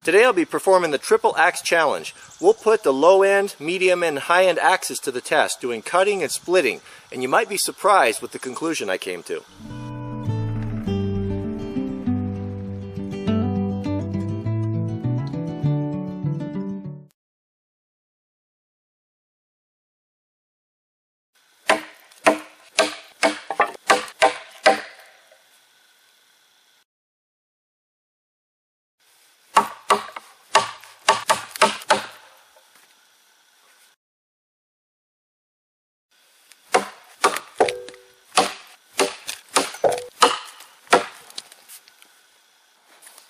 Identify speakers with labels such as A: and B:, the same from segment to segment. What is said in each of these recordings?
A: Today I'll be performing the triple axe challenge. We'll put the low end, medium and high end axes to the test, doing cutting and splitting, and you might be surprised with the conclusion I came to.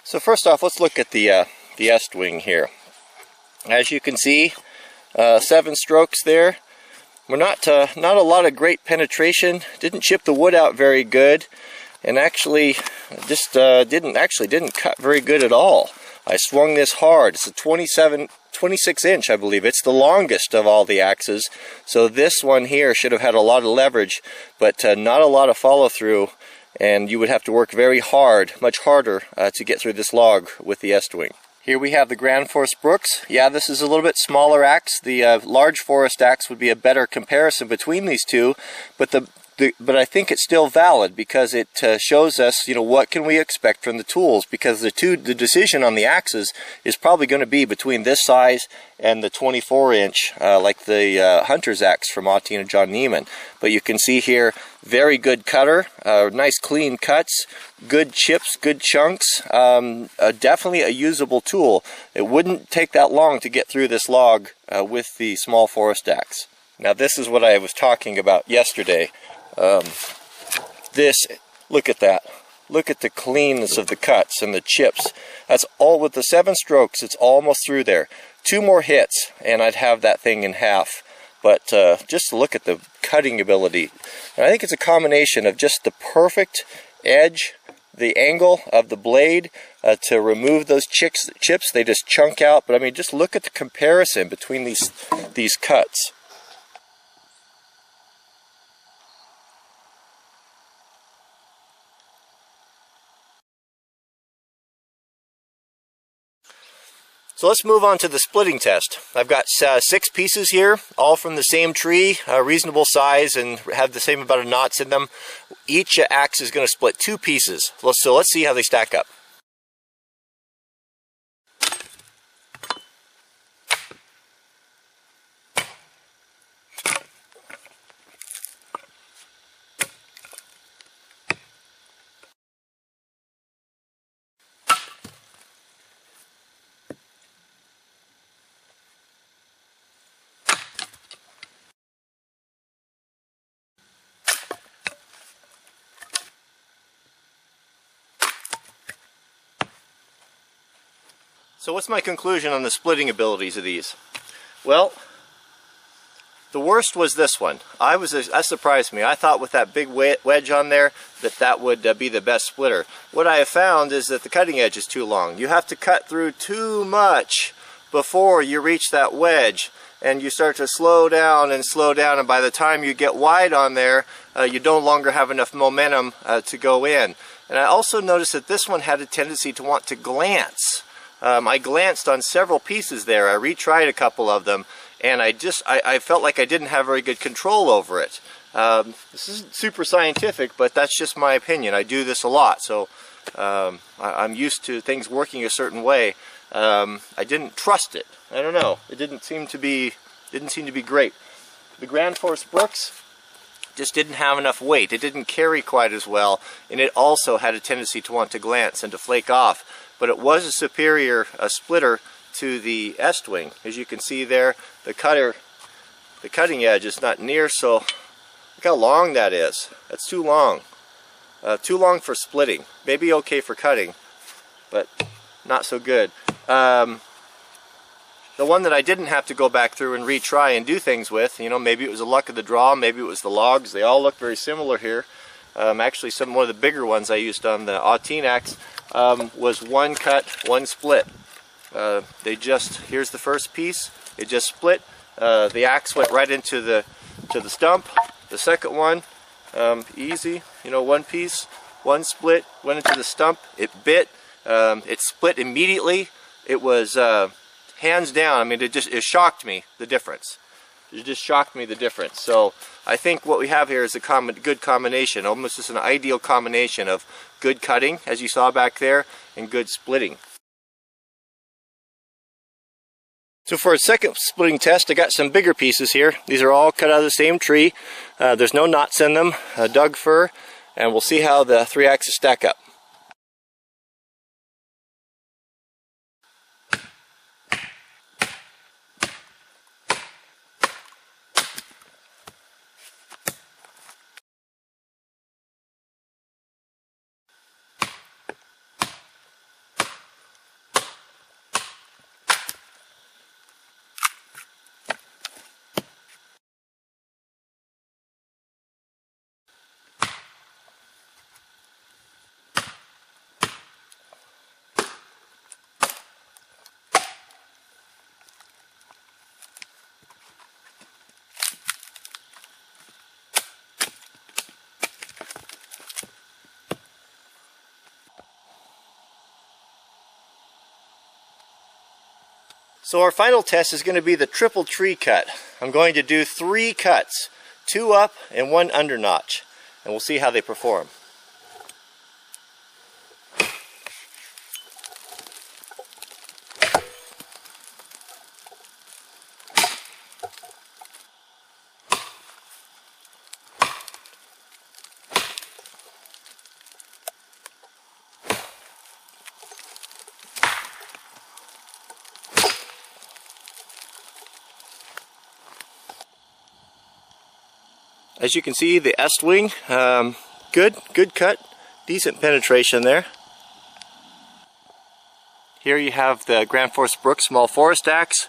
A: So first off, let's look at the Estwing here. As you can see, 7 strokes there. We're not a lot of great penetration. Didn't chip the wood out very good, and actually just didn't cut very good at all. I swung this hard. It's a 26 inch, I believe. It's the longest of all the axes. So this one here should have had a lot of leverage, but not a lot of follow through. And you would have to work very hard, much harder, to get through this log with the Estwing. Here we have the Gransfors Bruks. Yeah, this is a little bit smaller axe. The large forest axe would be a better comparison between these two, but but I think it's still valid because it shows us, what can we expect from the tools, because the decision on the axes is probably going to be between this size and the 24 inch, like the hunter's axe from Autine and John Neiman. But you can see here, very good cutter, nice clean cuts, good chips, good chunks, definitely a usable tool. It wouldn't take that long to get through this log with the small forest axe. Now this is what I was talking about yesterday. Look at that. Look at the cleanness of the cuts and the chips. That's all with the 7 strokes. It's almost through there. 2 more hits and I'd have that thing in half. But just look at the cutting ability. And I think it's a combination of just the perfect edge, the angle of the blade to remove those chips. They just chunk out. But I mean, just look at the comparison between these cuts. So let's move on to the splitting test. I've got 6 pieces here, all from the same tree, reasonable size, and have the same amount of knots in them. Each axe is going to split 2 pieces. So let's see how they stack up. So what's my conclusion on the splitting abilities of these? Well, the worst was this one. That surprised me. I thought with that big wedge on there that would be the best splitter. What I have found is that the cutting edge is too long. You have to cut through too much before you reach that wedge, and you start to slow down, and by the time you get wide on there, you no longer have enough momentum to go in. And I also noticed that this one had a tendency to want to glance. I glanced on several pieces there. I retried a couple of them, and I felt like I didn't have very good control over it. This isn't super scientific, but that's just my opinion. I do this a lot, so I'm used to things working a certain way. I didn't trust it. I don't know. It didn't seem to be great. The Gransfors Bruks just didn't have enough weight. It didn't carry quite as well, and it also had a tendency to want to glance and to flake off. But it was a superior splitter to the Estwing. As you can see there, the cutting edge is not near so. Look how long that is. That's too long. Too long for splitting. Maybe okay for cutting, but not so good. The one that I didn't have to go back through and retry and do things with, maybe it was the luck of the draw, maybe it was the logs. They all look very similar here. Actually, one of the bigger ones I used on the Autine axe was 1 cut, 1 split. Here's the first piece. It just split. The axe went right into the stump. The second one, easy. 1 piece, 1 split, went into the stump. It bit. It split immediately. it was hands down, I mean, it shocked me, the difference. It just shocked me, the difference. So I think what we have here is a good combination, almost just an ideal combination of good cutting, as you saw back there, and good splitting. So for a second splitting test, I got some bigger pieces here. These are all cut out of the same tree. There's no knots in them, Doug fir, and we'll see how the 3-axis stack up. So our final test is going to be the triple tree cut. I'm going to do 3 cuts, 2 up and 1 under notch, and we'll see how they perform. As you can see, the Estwing, good cut, decent penetration there. Here you have the Gransfors Bruks small forest axe.